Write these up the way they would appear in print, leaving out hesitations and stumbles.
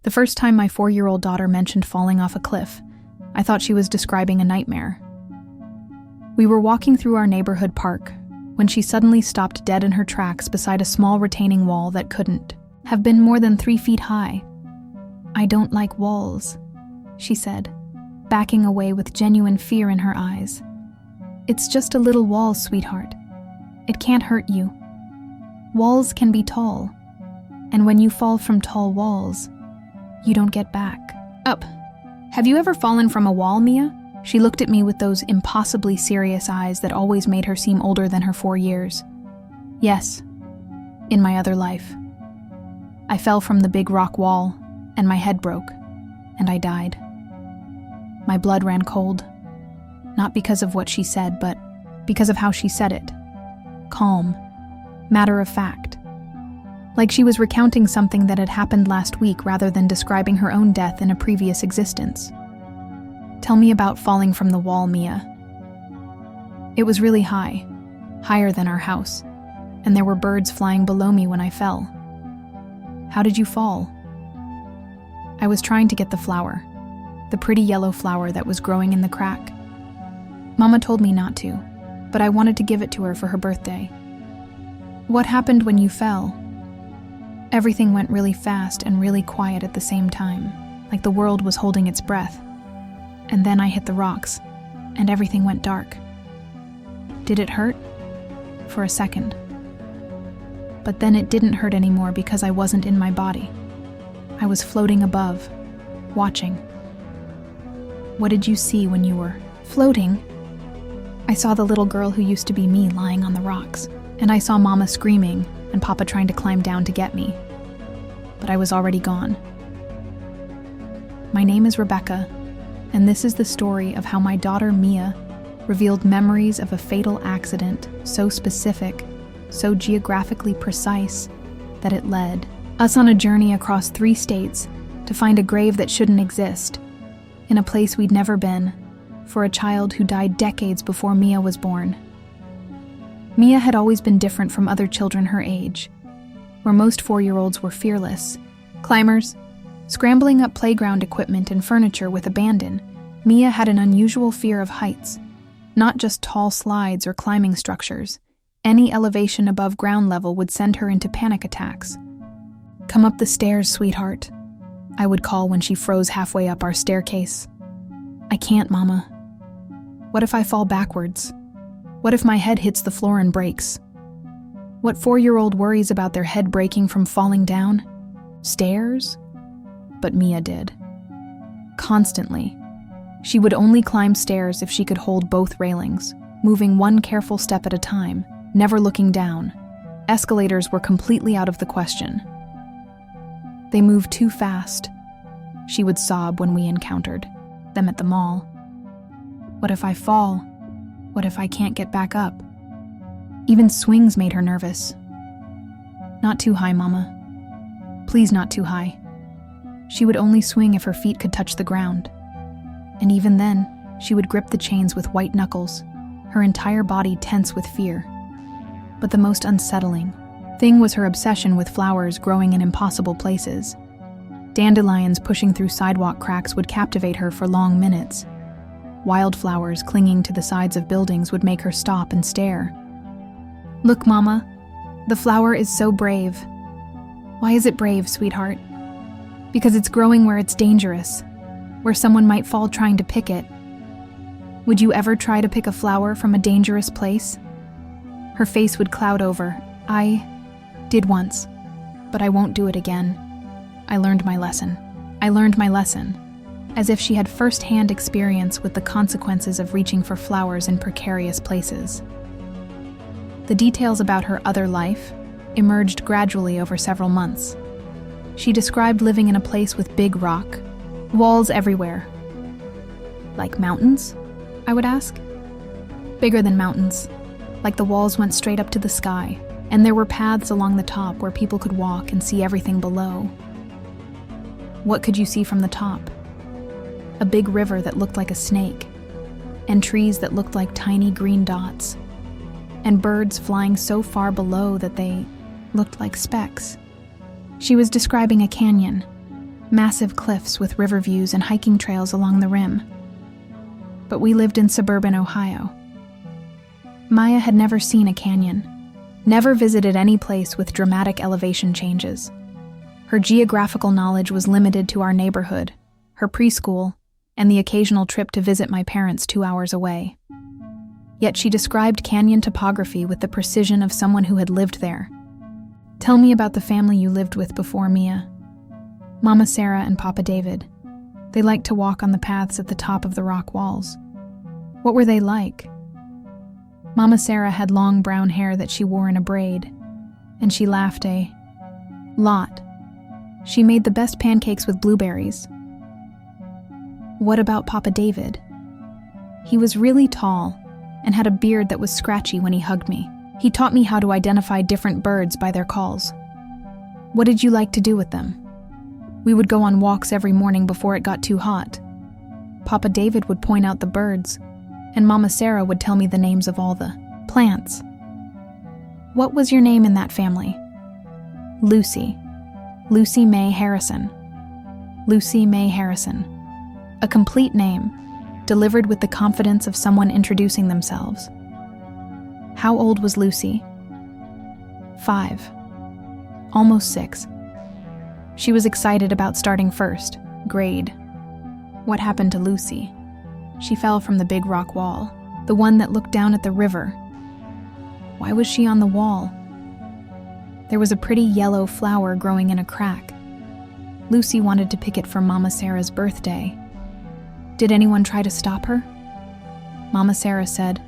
The first time my 4-year-old daughter mentioned falling off a cliff, I thought she was describing a nightmare. We were walking through our neighborhood park when she suddenly stopped dead in her tracks beside a small retaining wall that couldn't have been more than 3 feet high. "I don't like walls," she said, backing away with genuine fear in her eyes. "It's just a little wall, sweetheart. It can't hurt you. Walls can be tall, and when you fall from tall walls, you don't get back up. Have you ever fallen from a wall, Mia?" She looked at me with those impossibly serious eyes that always made her seem older than her 4 years. "Yes, in my other life. I fell from the big rock wall, and my head broke, and I died." My blood ran cold, not because of what she said, but because of how she said it. Calm, matter of fact. Like she was recounting something that had happened last week rather than describing her own death in a previous existence. "Tell me about falling from the wall, Mia." "It was really high, higher than our house, and there were birds flying below me when I fell." "How did you fall?" "I was trying to get the flower, the pretty yellow flower that was growing in the crack. Mama told me not to, but I wanted to give it to her for her birthday." "What happened when you fell?" "Everything went really fast and really quiet at the same time, like the world was holding its breath. And then I hit the rocks, and everything went dark." "Did it hurt?" "For a second. But then it didn't hurt anymore because I wasn't in my body. I was floating above, watching." "What did you see when you were floating?" "I saw the little girl who used to be me lying on the rocks, and I saw Mama screaming and Papa trying to climb down to get me. But I was already gone." "My name is Rebecca, and this is the story of how my daughter Mia revealed memories of a fatal accident so specific, so geographically precise, that it led us on a journey across 3 states to find a grave that shouldn't exist, in a place we'd never been, for a child who died decades before Mia was born. Mia had always been different from other children her age, where most 4-year-olds were fearless, climbers, scrambling up playground equipment and furniture with abandon. Mia had an unusual fear of heights, not just tall slides or climbing structures. Any elevation above ground level would send her into panic attacks. "Come up the stairs, sweetheart," I would call when she froze halfway up our staircase. "I can't, Mama. What if I fall backwards? What if my head hits the floor and breaks?" What 4-year-old worries about their head breaking from falling down? Stairs? But Mia did. Constantly. She would only climb stairs if she could hold both railings, moving one careful step at a time, never looking down. Escalators were completely out of the question. They moved too fast, she would sob when we encountered them at the mall. "What if I fall? What if I can't get back up?" Even swings made her nervous. "Not too high, Mama. Please, not too high." She would only swing if her feet could touch the ground. And even then, she would grip the chains with white knuckles, her entire body tense with fear. But the most unsettling thing was her obsession with flowers growing in impossible places. Dandelions pushing through sidewalk cracks would captivate her for long minutes. Wildflowers clinging to the sides of buildings would make her stop and stare. "Look, Mama, the flower is so brave." "Why is it brave, sweetheart?" "Because it's growing where it's dangerous, where someone might fall trying to pick it." "Would you ever try to pick a flower from a dangerous place?" Her face would cloud over. "I did once, but I won't do it again. I learned my lesson." As if she had first-hand experience with the consequences of reaching for flowers in precarious places. The details about her other life emerged gradually over several months. She described living in a place with big rock, walls everywhere. "Like mountains?" I would ask. "Bigger than mountains. Like the walls went straight up to the sky, and there were paths along the top where people could walk and see everything below." "What could you see from the top?" "A big river that looked like a snake, and trees that looked like tiny green dots, and birds flying so far below that they looked like specks." She was describing a canyon, massive cliffs with river views and hiking trails along the rim. But we lived in suburban Ohio. Maya had never seen a canyon, never visited any place with dramatic elevation changes. Her geographical knowledge was limited to our neighborhood, her preschool, and the occasional trip to visit my parents 2 hours away. Yet she described canyon topography with the precision of someone who had lived there. "Tell me about the family you lived with before, Mia." "Mama Sarah and Papa David. They liked to walk on the paths at the top of the rock walls." "What were they like?" "Mama Sarah had long brown hair that she wore in a braid, and she laughed a lot. She made the best pancakes with blueberries." "What about Papa David?" "He was really tall and had a beard that was scratchy when he hugged me. He taught me how to identify different birds by their calls." "What did you like to do with them?" "We would go on walks every morning before it got too hot. Papa David would point out the birds, and Mama Sarah would tell me the names of all the plants." "What was your name in that family?" "Lucy. Lucy May Harrison." Lucy May Harrison. A complete name, delivered with the confidence of someone introducing themselves. "How old was Lucy?" 5. Almost 6. She was excited about starting first grade. "What happened to Lucy?" "She fell from the big rock wall, the one that looked down at the river." "Why was she on the wall?" "There was a pretty yellow flower growing in a crack. Lucy wanted to pick it for Mama Sarah's birthday." "Did anyone try to stop her?" Mama Sarah said,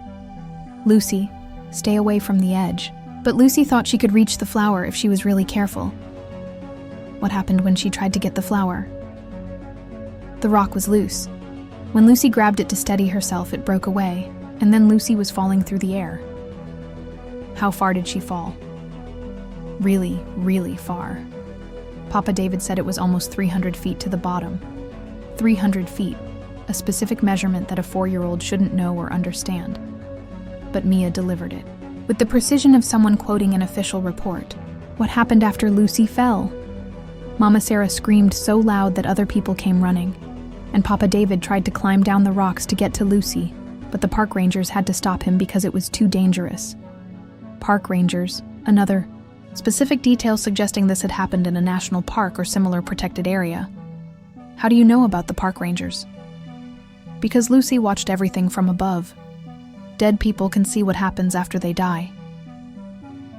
"Lucy, stay away from the edge." But Lucy thought she could reach the flower if she was really careful. "What happened when she tried to get the flower?" "The rock was loose. When Lucy grabbed it to steady herself, it broke away, and then Lucy was falling through the air." "How far did she fall?" "Really, really far. Papa David said it was almost 300 feet to the bottom." 300 feet, a specific measurement that a 4-year-old shouldn't know or understand. But Mia delivered it, with the precision of someone quoting an official report. "What happened after Lucy fell?" Mama Sarah screamed so loud that other people came running, and Papa David tried to climb down the rocks to get to Lucy, but the park rangers had to stop him because it was too dangerous. Park rangers, another specific detail suggesting this had happened in a national park or similar protected area. "How do you know about the park rangers?" "Because Lucy watched everything from above. Dead people can see what happens after they die."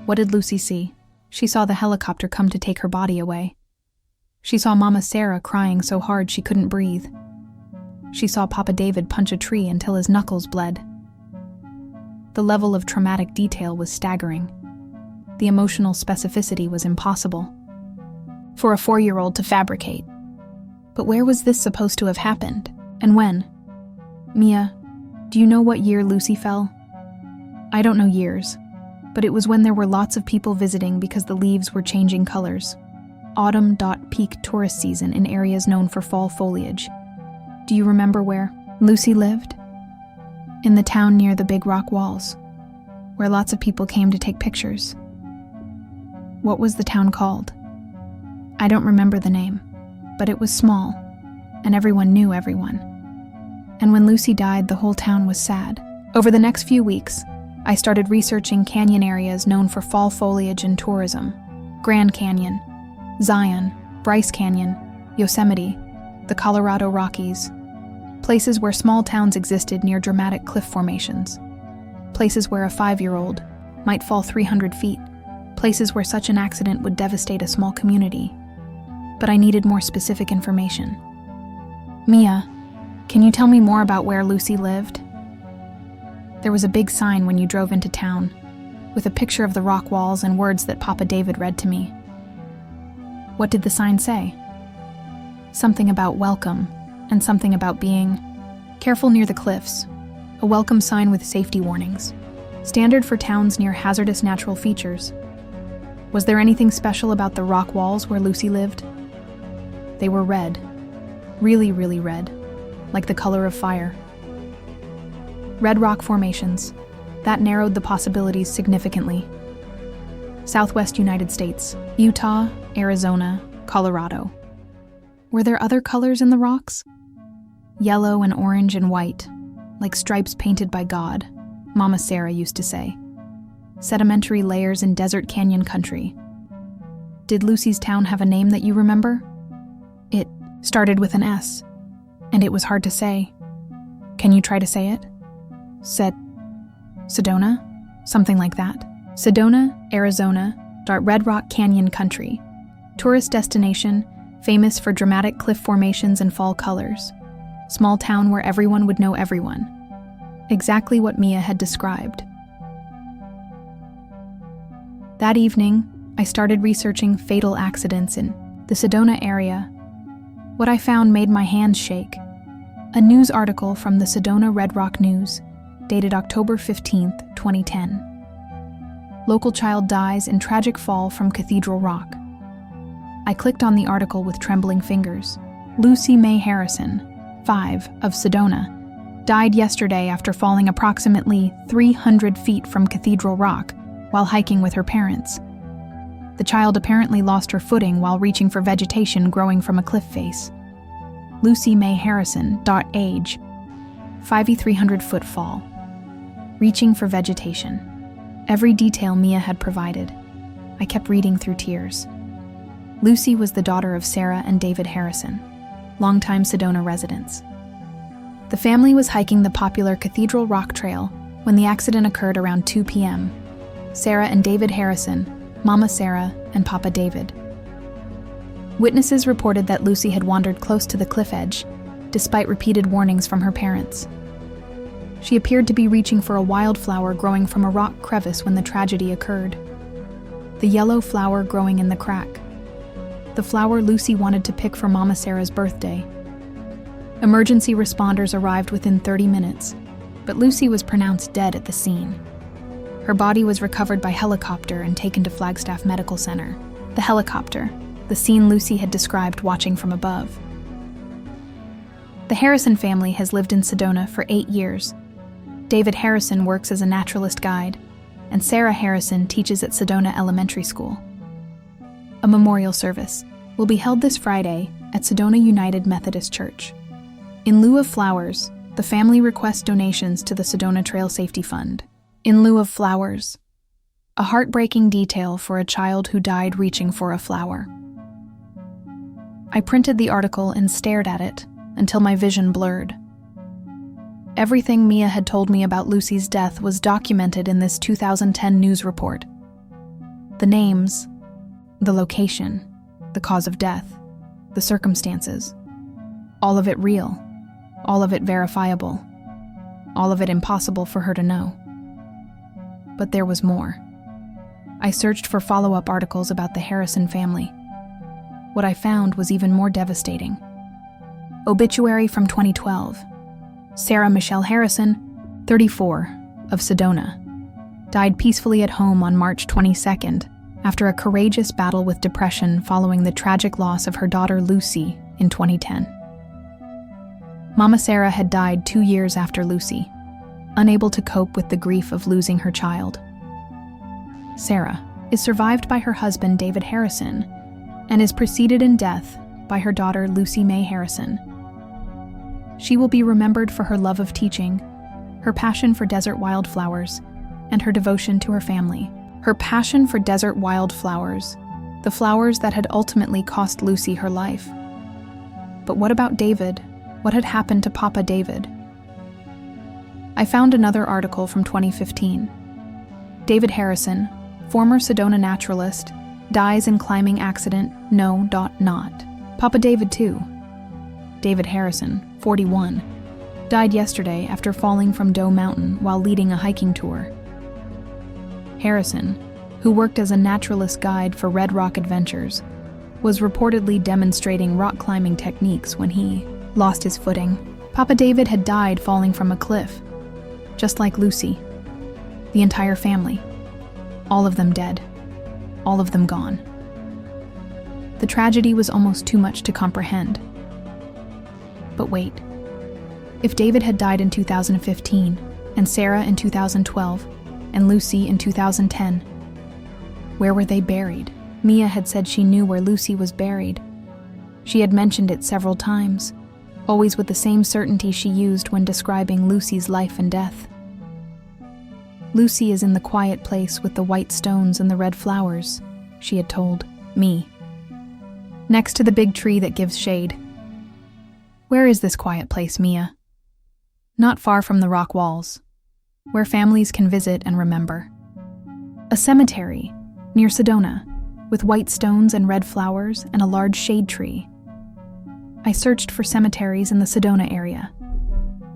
"What did Lucy see?" "She saw the helicopter come to take her body away. She saw Mama Sarah crying so hard she couldn't breathe. She saw Papa David punch a tree until his knuckles bled." The level of traumatic detail was staggering. The emotional specificity was impossible for a 4-year-old to fabricate. But where was this supposed to have happened, and when? "Mia, do you know what year Lucy fell?" "I don't know years, but it was when there were lots of people visiting because the leaves were changing colors. Autumn. Peak tourist season in areas known for fall foliage." "Do you remember where Lucy lived?" "In the town near the big rock walls, where lots of people came to take pictures." "What was the town called?" "I don't remember the name, but it was small, and everyone knew everyone. And when Lucy died, the whole town was sad." Over the next few weeks, I started researching canyon areas known for fall foliage and tourism. Grand Canyon, Zion, Bryce Canyon, Yosemite, the Colorado Rockies. Places where small towns existed near dramatic cliff formations. Places where a 5-year-old might fall 300 feet. Places where such an accident would devastate a small community. But I needed more specific information. "Mia, can you tell me more about where Lucy lived?" "There was a big sign when you drove into town, with a picture of the rock walls and words that Papa David read to me." "What did the sign say?" "Something about welcome, and something about being careful near the cliffs. A welcome sign with safety warnings. Standard for towns near hazardous natural features." "Was there anything special about the rock walls where Lucy lived?" "They were red. Really, really red. Like the color of fire." Red rock formations. That narrowed the possibilities significantly. Southwest United States, Utah, Arizona, Colorado. Were there other colors in the rocks? Yellow and orange and white, like stripes painted by God, Mama Sarah used to say. Sedimentary layers in desert canyon country. Did Lucy's town have a name that you remember? It started with an S, and it was hard to say. Can you try to say it? Sedona? Something like that. Sedona, Arizona, Red Rock Canyon country. Tourist destination, famous for dramatic cliff formations and fall colors. Small town where everyone would know everyone. Exactly what Mia had described. That evening, I started researching fatal accidents in the Sedona area. What I found made my hands shake. A news article from the Sedona Red Rock News, dated October 15, 2010. Local child dies in tragic fall from Cathedral Rock. I clicked on the article with trembling fingers. Lucy May Harrison, 5, of Sedona, died yesterday after falling approximately 300 feet from Cathedral Rock while hiking with her parents. The child apparently lost her footing while reaching for vegetation growing from a cliff face. Lucy May Harrison, age, 5,300-foot fall. Reaching for vegetation. Every detail Mia had provided. I kept reading through tears. Lucy was the daughter of Sarah and David Harrison, longtime Sedona residents. The family was hiking the popular Cathedral Rock Trail when the accident occurred around 2 p.m. Sarah and David Harrison, Mama Sarah, and Papa David. Witnesses reported that Lucy had wandered close to the cliff edge, despite repeated warnings from her parents. She appeared to be reaching for a wildflower growing from a rock crevice when the tragedy occurred. The yellow flower growing in the crack. The flower Lucy wanted to pick for Mama Sarah's birthday. Emergency responders arrived within 30 minutes, but Lucy was pronounced dead at the scene. Her body was recovered by helicopter and taken to Flagstaff Medical Center. The helicopter, the scene Lucy had described watching from above. The Harrison family has lived in Sedona for 8 years. David Harrison works as a naturalist guide, and Sarah Harrison teaches at Sedona Elementary School. A memorial service will be held this Friday at Sedona United Methodist Church. In lieu of flowers, the family requests donations to the Sedona Trail Safety Fund. In lieu of flowers, a heartbreaking detail for a child who died reaching for a flower. I printed the article and stared at it until my vision blurred. Everything Mia had told me about Lucy's death was documented in this 2010 news report. The names, the location, the cause of death, the circumstances. All of it real, all of it verifiable, all of it impossible for her to know. But there was more. I searched for follow-up articles about the Harrison family. What I found was even more devastating. Obituary from 2012. Sarah Michelle Harrison, 34, of Sedona, died peacefully at home on March 22nd after a courageous battle with depression following the tragic loss of her daughter Lucy in 2010. Mama Sarah had died 2 years after Lucy, unable to cope with the grief of losing her child. Sarah is survived by her husband David Harrison and is preceded in death by her daughter Lucy May Harrison. She will be remembered for her love of teaching, her passion for desert wildflowers, and her devotion to her family. Her passion for desert wildflowers, the flowers that had ultimately cost Lucy her life. But what about David? What had happened to Papa David? I found another article from 2015. David Harrison, former Sedona naturalist, dies in climbing accident, Papa David too. David Harrison, 41, died yesterday after falling from Doe Mountain while leading a hiking tour. Harrison, who worked as a naturalist guide for Red Rock Adventures, was reportedly demonstrating rock climbing techniques when he lost his footing. Papa David had died falling from a cliff, just like Lucy. The entire family. All of them dead. All of them gone. The tragedy was almost too much to comprehend. But wait. If David had died in 2015, and Sarah in 2012, and Lucy in 2010, where were they buried? Mia had said she knew where Lucy was buried. She had mentioned it several times, always with the same certainty she used when describing Lucy's life and death. Lucy is in the quiet place with the white stones and the red flowers, she had told me. Next to the big tree that gives shade. Where is this quiet place, Mia? Not far from the rock walls, where families can visit and remember. A cemetery near Sedona, with white stones and red flowers and a large shade tree. I searched for cemeteries in the Sedona area.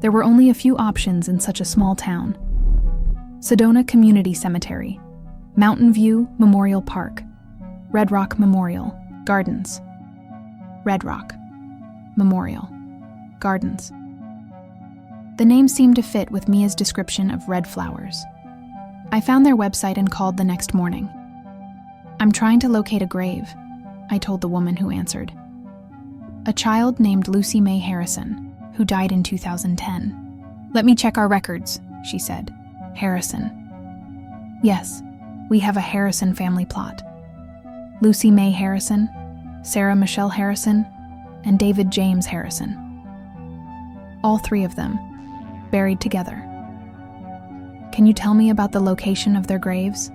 There were only a few options in such a small town. Sedona Community Cemetery, Mountain View Memorial Park, Red Rock Memorial Gardens. Red Rock Memorial Gardens. The name seemed to fit with Mia's description of red flowers. I found their website and called the next morning. I'm trying to locate a grave, I told the woman who answered. A child named Lucy May Harrison, who died in 2010. Let me check our records, she said. Harrison. Yes, we have a Harrison family plot. Lucy May Harrison, Sarah Michelle Harrison, and David James Harrison. All three of them, buried together. Can you tell me about the location of their graves?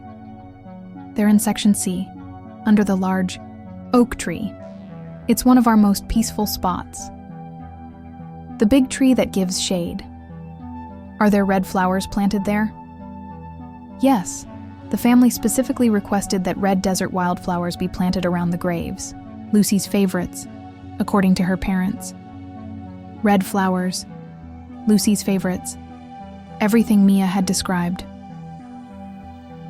They're in Section C, under the large oak tree. It's one of our most peaceful spots. The big tree that gives shade. Are there red flowers planted there? Yes, the family specifically requested that red desert wildflowers be planted around the graves, Lucy's favorites, according to her parents. Red flowers, Lucy's favorites, everything Mia had described.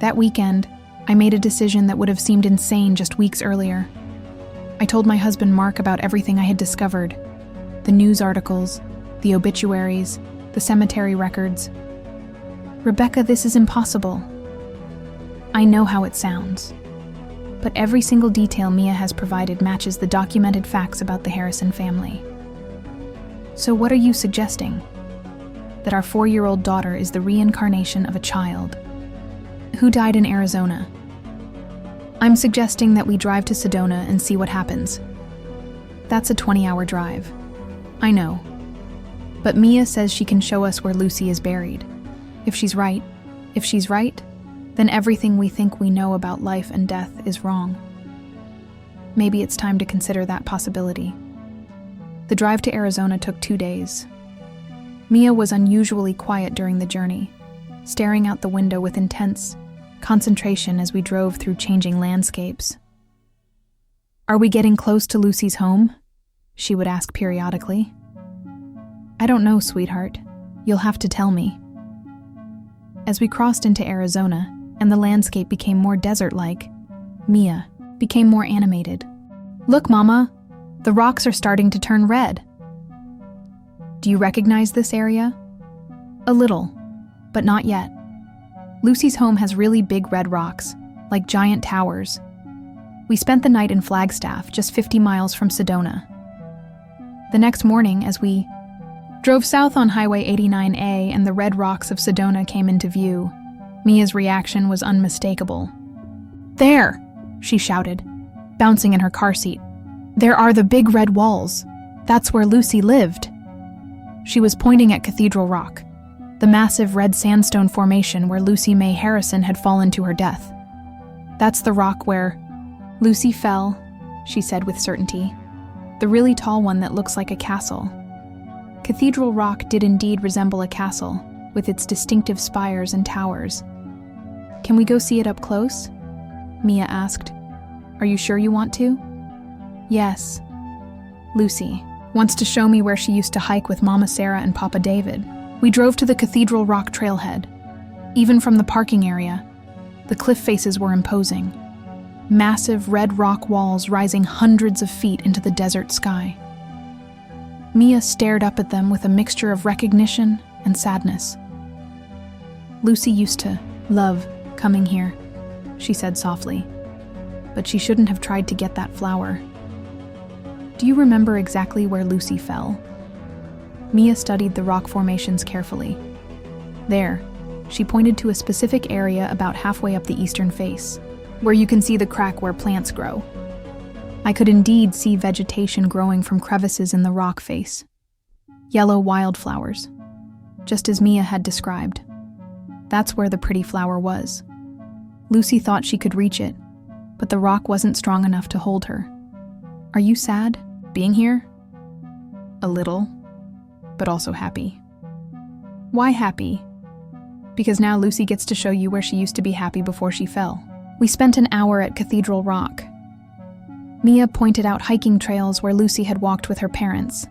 That weekend, I made a decision that would have seemed insane just weeks earlier. I told my husband Mark about everything I had discovered, the news articles, the obituaries, the cemetery records. Rebecca, this is impossible. I know how it sounds, but every single detail Mia has provided matches the documented facts about the Harrison family. So what are you suggesting? That our 4-year-old daughter is the reincarnation of a child who died in Arizona. I'm suggesting that we drive to Sedona and see what happens. That's a 20-hour drive. I know. But Mia says she can show us where Lucy is buried. If she's right, then everything we think we know about life and death is wrong. Maybe it's time to consider that possibility. The drive to Arizona took 2 days. Mia was unusually quiet during the journey, staring out the window with intense concentration as we drove through changing landscapes. Are we getting close to Lucy's home? She would ask periodically. I don't know, sweetheart. You'll have to tell me. As we crossed into Arizona and the landscape became more desert-like, Mia became more animated. Look, Mama, the rocks are starting to turn red. Do you recognize this area? A little, but not yet. Lucy's home has really big red rocks, like giant towers. We spent the night in Flagstaff, just 50 miles from Sedona. The next morning, as we drove south on Highway 89A and the red rocks of Sedona came into view, Mia's reaction was unmistakable. There, she shouted, bouncing in her car seat. There are the big red walls. That's where Lucy lived. She was pointing at Cathedral Rock, the massive red sandstone formation where Lucy May Harrison had fallen to her death. That's the rock where Lucy fell, she said with certainty. The really tall one that looks like a castle. Cathedral Rock did indeed resemble a castle, with its distinctive spires and towers. Can we go see it up close? Mia asked. Are you sure you want to? Yes. Lucy wants to show me where she used to hike with Mama Sarah and Papa David. We drove to the Cathedral Rock trailhead. Even from the parking area, the cliff faces were imposing. Massive red rock walls rising hundreds of feet into the desert sky. Mia stared up at them with a mixture of recognition and sadness. Lucy used to love coming here, she said softly, but she shouldn't have tried to get that flower. Do you remember exactly where Lucy fell? Mia studied the rock formations carefully. There, she pointed to a specific area about halfway up the eastern face, where you can see the crack where plants grow. I could indeed see vegetation growing from crevices in the rock face. Yellow wildflowers, just as Mia had described. That's where the pretty flower was. Lucy thought she could reach it, but the rock wasn't strong enough to hold her. Are you sad, being here? A little, but also happy. Why happy? Because now Lucy gets to show you where she used to be happy before she fell. We spent an hour at Cathedral Rock. Mia pointed out hiking trails where Lucy had walked with her parents.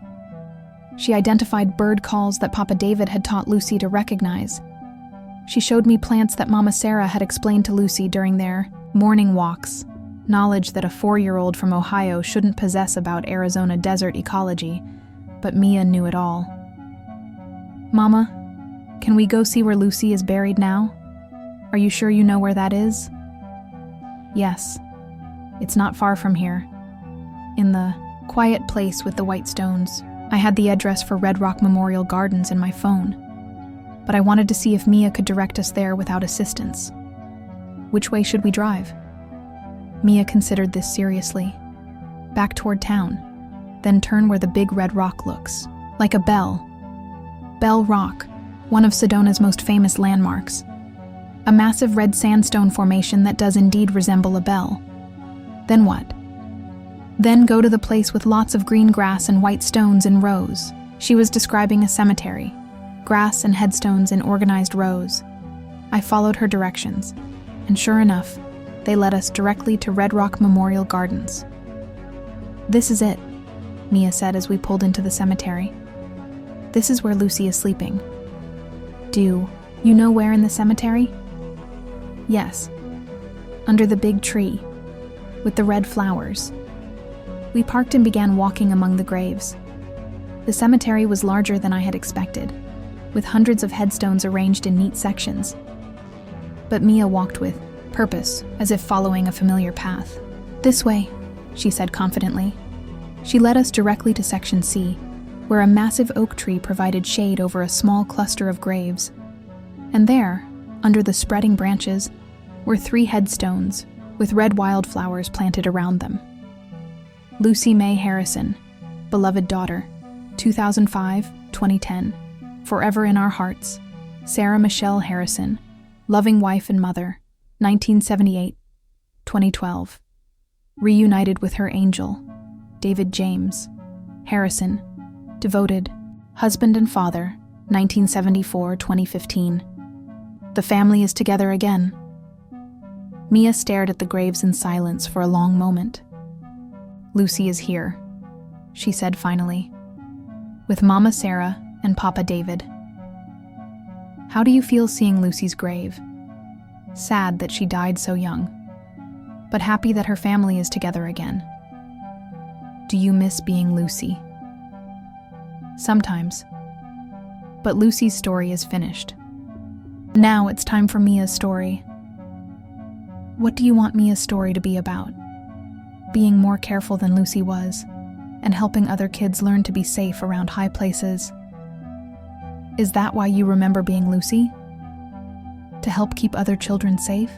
She identified bird calls that Papa David had taught Lucy to recognize. She showed me plants that Mama Sarah had explained to Lucy during their morning walks, knowledge that a 4-year-old from Ohio shouldn't possess about Arizona desert ecology, but Mia knew it all. Mama, can we go see where Lucy is buried now? Are you sure you know where that is? Yes. It's not far from here. In the quiet place with the white stones. I had the address for Red Rock Memorial Gardens in my phone, but I wanted to see if Mia could direct us there without assistance. Which way should we drive? Mia considered this seriously. Back toward town, then turn where the big red rock looks, like a bell. Bell Rock, one of Sedona's most famous landmarks. A massive red sandstone formation that does indeed resemble a bell. Then what? Then go to the place with lots of green grass and white stones in rows. She was describing a cemetery, grass and headstones in organized rows. I followed her directions, and sure enough, they led us directly to Red Rock Memorial Gardens. This is it, Mia said as we pulled into the cemetery. This is where Lucy is sleeping. Do you know where in the cemetery? Yes, under the big tree, with the red flowers. We parked and began walking among the graves. The cemetery was larger than I had expected, with hundreds of headstones arranged in neat sections. But Mia walked with purpose, as if following a familiar path. This way, she said confidently. She led us directly to Section C, where a massive oak tree provided shade over a small cluster of graves. And there, under the spreading branches, were 3 headstones with red wildflowers planted around them. Lucy May Harrison, beloved daughter, 2005-2010, forever in our hearts. Sarah Michelle Harrison, loving wife and mother, 1978-2012. Reunited with her angel, David James Harrison, devoted husband and father, 1974-2015. The family is together again. Mia stared at the graves in silence for a long moment. Lucy is here, she said finally, with Mama Sarah and Papa David. How do you feel seeing Lucy's grave? Sad that she died so young, but happy that her family is together again. Do you miss being Lucy? Sometimes. But Lucy's story is finished. Now it's time for Mia's story. What do you want Mia's story to be about? Being more careful than Lucy was, and helping other kids learn to be safe around high places. Is that why you remember being Lucy? To help keep other children safe?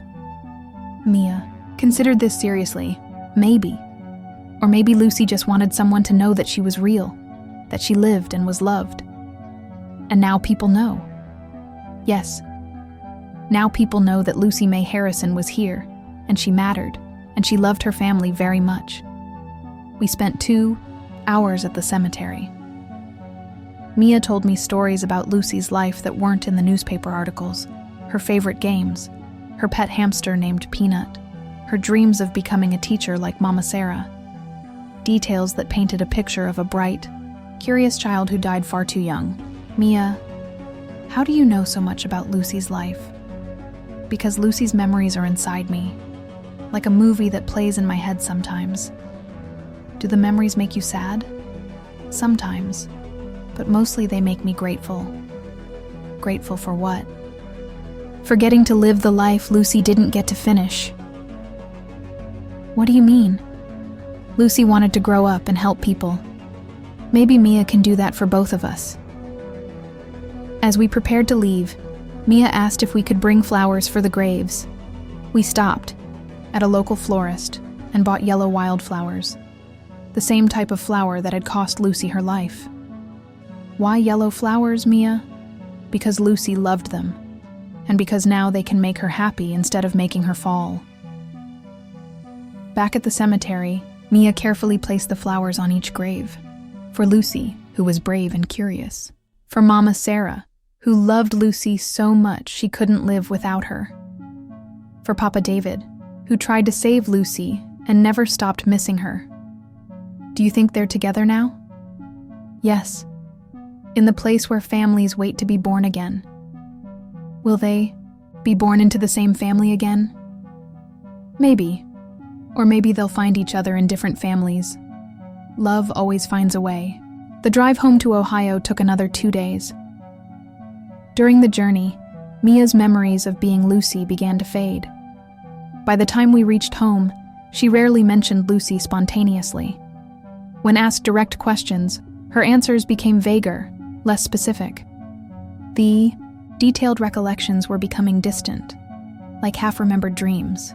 Mia considered this seriously. Maybe. Or maybe Lucy just wanted someone to know that she was real, that she lived and was loved. And now people know. Yes. Now people know that Lucy May Harrison was here, and she mattered, and she loved her family very much. We spent 2 hours at the cemetery. Mia told me stories about Lucy's life that weren't in the newspaper articles, her favorite games, her pet hamster named Peanut, her dreams of becoming a teacher like Mama Sarah. Details that painted a picture of a bright, curious child who died far too young. Mia, how do you know so much about Lucy's life? Because Lucy's memories are inside me, like a movie that plays in my head sometimes. Do the memories make you sad? Sometimes, but mostly they make me grateful. Grateful for what? For getting to live the life Lucy didn't get to finish. What do you mean? Lucy wanted to grow up and help people. Maybe Mia can do that for both of us. As we prepared to leave, Mia asked if we could bring flowers for the graves. We stopped at a local florist and bought yellow wildflowers. the same type of flower that had cost Lucy her life. Why yellow flowers, Mia? Because Lucy loved them, and because now they can make her happy instead of making her fall. Back at the cemetery, Mia carefully placed the flowers on each grave. For Lucy, who was brave and curious. For Mama Sarah, who loved Lucy so much she couldn't live without her. For Papa David, who tried to save Lucy and never stopped missing her. Do you think they're together now? Yes, in the place where families wait to be born again. Will they be born into the same family again? Maybe. Or maybe they'll find each other in different families. Love always finds a way. The drive home to Ohio took another 2 days. During the journey, Mia's memories of being Lucy began to fade. By the time we reached home, she rarely mentioned Lucy spontaneously. When asked direct questions, her answers became vaguer, less specific. The detailed recollections were becoming distant, like half-remembered dreams.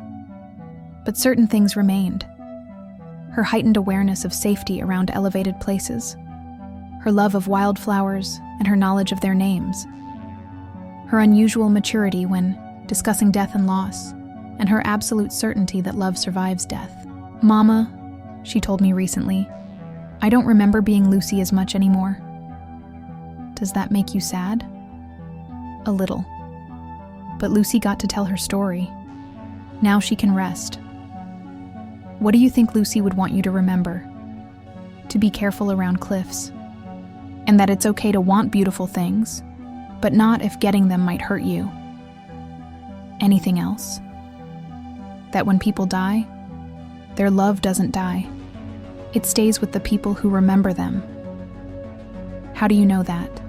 But certain things remained. Her heightened awareness of safety around elevated places, her love of wildflowers, and her knowledge of their names, her unusual maturity when discussing death and loss, and her absolute certainty that love survives death. Mama, she told me recently, I don't remember being Lucy as much anymore. Does that make you sad? A little. But Lucy got to tell her story. Now she can rest. What do you think Lucy would want you to remember? To be careful around cliffs. And that it's okay to want beautiful things, but not if getting them might hurt you. Anything else? That when people die, their love doesn't die. It stays with the people who remember them. How do you know that?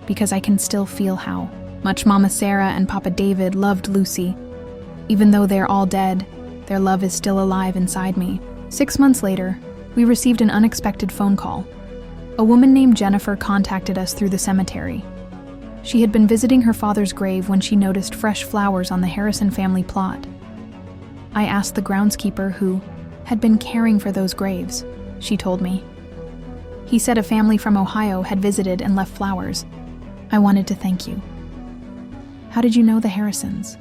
Because I can still feel how much Mama Sarah and Papa David loved Lucy. Even though they're all dead, their love is still alive inside me. 6 months later, we received an unexpected phone call. A woman named Jennifer contacted us through the cemetery. She had been visiting her father's grave when she noticed fresh flowers on the Harrison family plot. I asked the groundskeeper who had been caring for those graves. She told me. He said a family from Ohio had visited and left flowers. I wanted to thank you. How did you know the Harrisons?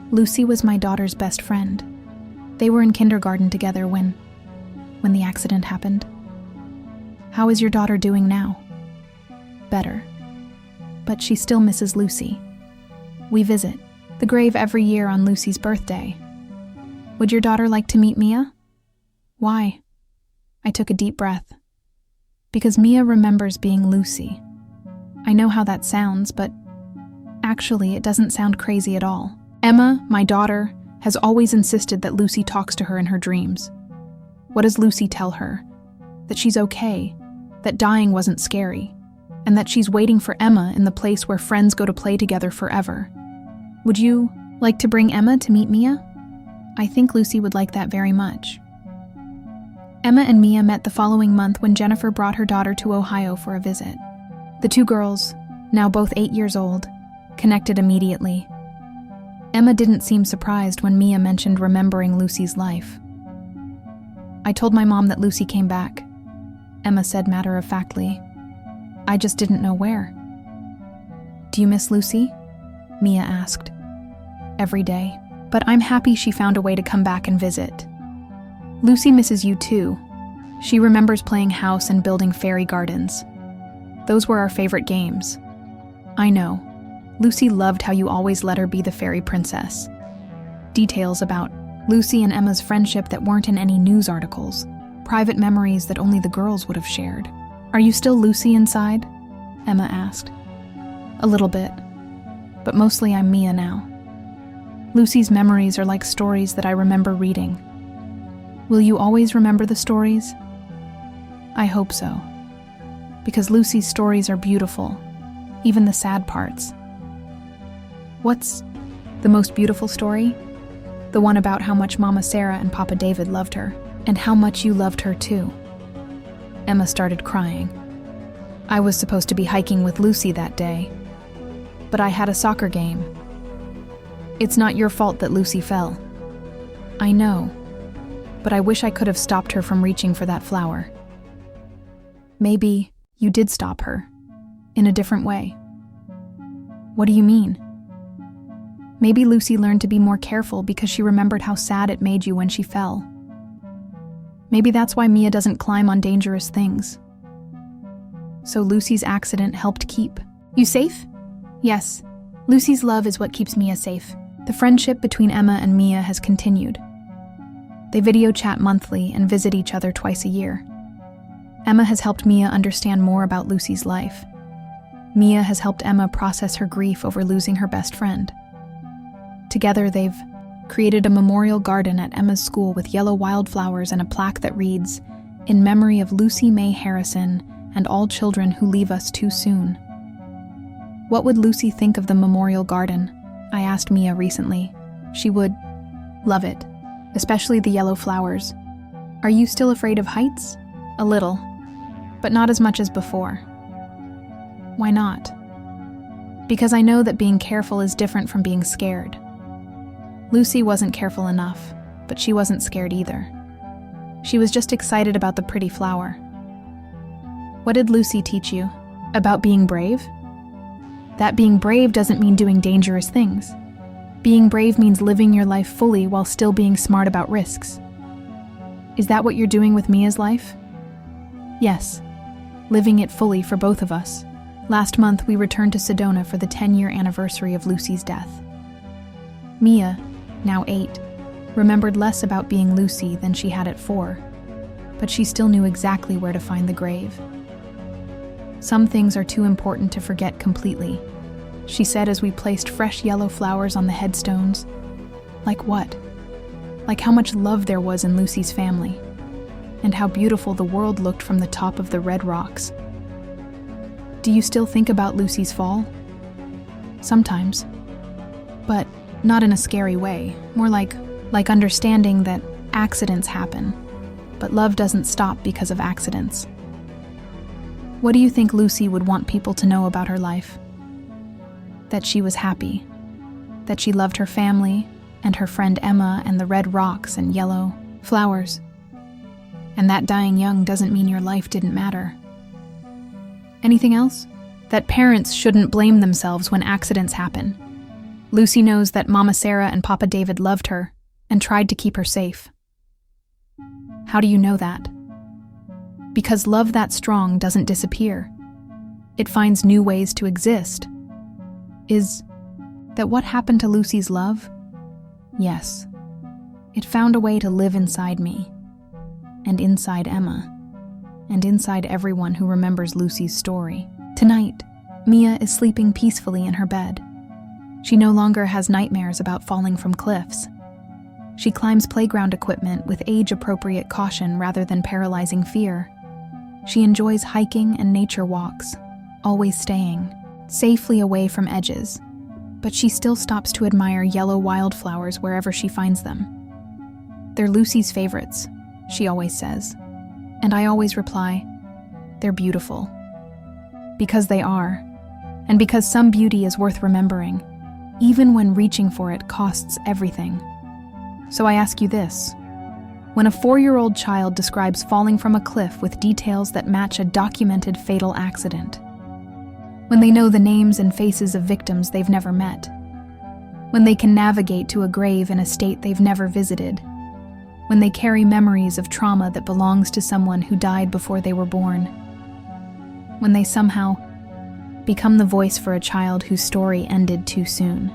Lucy was my daughter's best friend. They were in kindergarten together when the accident happened. How is your daughter doing now? Better. But she still misses Lucy. We visit the grave every year on Lucy's birthday. Would your daughter like to meet Mia? Why? I took a deep breath. Because Mia remembers being Lucy. I know how that sounds, but actually it doesn't sound crazy at all. Emma, my daughter, has always insisted that Lucy talks to her in her dreams. What does Lucy tell her? That she's okay, that dying wasn't scary, and that she's waiting for Emma in the place where friends go to play together forever. Would you like to bring Emma to meet Mia? I think Lucy would like that very much. Emma and Mia met the following month when Jennifer brought her daughter to Ohio for a visit. The two girls, now both 8 years old, connected immediately. Emma didn't seem surprised when Mia mentioned remembering Lucy's life. I told my mom that Lucy came back. Emma said matter-of-factly. I just didn't know where. Do you miss Lucy? Mia asked. Every day. But I'm happy she found a way to come back and visit. Lucy misses you too. She remembers playing house and building fairy gardens. Those were our favorite games. I know. Lucy loved how you always let her be the fairy princess. Details about Lucy and Emma's friendship that weren't in any news articles. Private memories that only the girls would have shared. Are you still Lucy inside? Emma asked. A little bit. But mostly I'm Mia now. Lucy's memories are like stories that I remember reading. Will you always remember the stories? I hope so. Because Lucy's stories are beautiful, even the sad parts. What's the most beautiful story? The one about how much Mama Sarah and Papa David loved her, and how much you loved her too. Emma started crying. I was supposed to be hiking with Lucy that day, but I had a soccer game. It's not your fault that Lucy fell. I know. but I wish I could have stopped her from reaching for that flower. Maybe you did stop her, in a different way. What do you mean? Maybe Lucy learned to be more careful because she remembered how sad it made you when she fell. Maybe that's why Mia doesn't climb on dangerous things. So Lucy's accident helped keep you safe? Yes. Lucy's love is what keeps Mia safe. The friendship between Emma and Mia has continued. They video chat monthly and visit each other twice a year. Emma has helped Mia understand more about Lucy's life. Mia has helped Emma process her grief over losing her best friend. Together, they've created a memorial garden at Emma's school with yellow wildflowers and a plaque that reads, "In memory of Lucy May Harrison and all children who leave us too soon." What would Lucy think of the memorial garden? I asked Mia recently. She would love it, especially the yellow flowers. Are you still afraid of heights? A little, but not as much as before. Why not? Because I know that being careful is different from being scared. Lucy wasn't careful enough, but she wasn't scared either. She was just excited about the pretty flower. What did Lucy teach you? About being brave? That being brave doesn't mean doing dangerous things. Being brave means living your life fully while still being smart about risks. Is that what you're doing with Mia's life? Yes, living it fully for both of us. Last month, we returned to Sedona for the 10-year anniversary of Lucy's death. Mia, now 8, remembered less about being Lucy than she had at 4, but she still knew exactly where to find the grave. Some things are too important to forget completely, she said as we placed fresh yellow flowers on the headstones. Like what? Like how much love there was in Lucy's family, and how beautiful the world looked from the top of the red rocks. Do you still think about Lucy's fall? Sometimes. But not in a scary way, more like understanding that accidents happen, but love doesn't stop because of accidents. What do you think Lucy would want people to know about her life? That she was happy, that she loved her family and her friend Emma and the red rocks and yellow flowers, and that dying young doesn't mean your life didn't matter. Anything else? That parents shouldn't blame themselves when accidents happen. Lucy knows that Mama Sarah and Papa David loved her and tried to keep her safe. How do you know that? Because love that strong doesn't disappear. It finds new ways to exist. Is that what happened to Lucy's love? Yes. It found a way to live inside me, and inside Emma, and inside everyone who remembers Lucy's story. Tonight, Mia is sleeping peacefully in her bed. She no longer has nightmares about falling from cliffs. She climbs playground equipment with age-appropriate caution rather than paralyzing fear. She enjoys hiking and nature walks, always staying safely away from edges, but she still stops to admire yellow wildflowers wherever she finds them. They're Lucy's favorites, she always says, and I always reply, they're beautiful. Because they are, and because some beauty is worth remembering, even when reaching for it costs everything. So I ask you this. When a 4-year-old child describes falling from a cliff with details that match a documented fatal accident, when they know the names and faces of victims they've never met, when they can navigate to a grave in a state they've never visited, when they carry memories of trauma that belongs to someone who died before they were born, when they somehow become the voice for a child whose story ended too soon.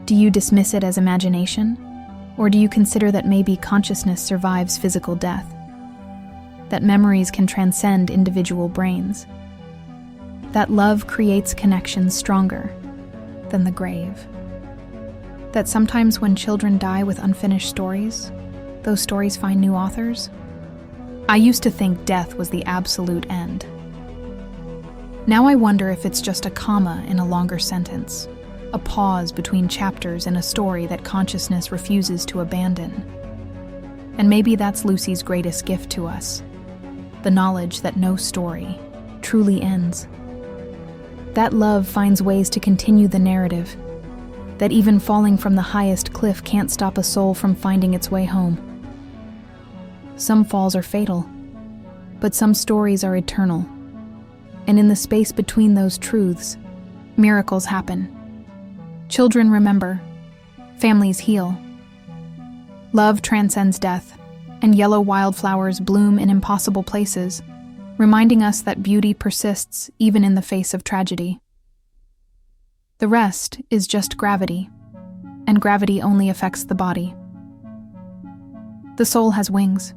Do you dismiss it as imagination? Or do you consider that maybe consciousness survives physical death? That memories can transcend individual brains? That love creates connections stronger than the grave? That sometimes when children die with unfinished stories, those stories find new authors? I used to think death was the absolute end. Now I wonder if it's just a comma in a longer sentence, a pause between chapters in a story that consciousness refuses to abandon. And maybe that's Lucy's greatest gift to us, the knowledge that no story truly ends. That love finds ways to continue the narrative, that even falling from the highest cliff can't stop a soul from finding its way home. Some falls are fatal, but some stories are eternal. And in the space between those truths, miracles happen. Children remember. Families heal. Love transcends death, and yellow wildflowers bloom in impossible places, reminding us that beauty persists even in the face of tragedy. The rest is just gravity, and gravity only affects the body. The soul has wings.